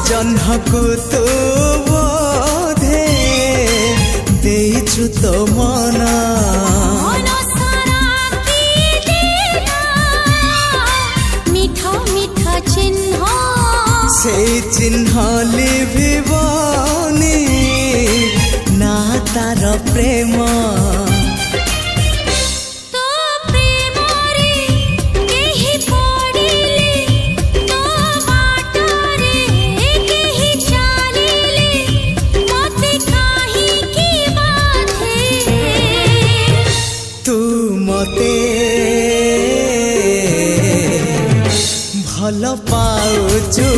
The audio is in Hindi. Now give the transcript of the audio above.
जह्नकु तू बोधे देइछु तो मना से चिन्ह लिभिबनी ना तार प्रेम तू मते भल पाउछु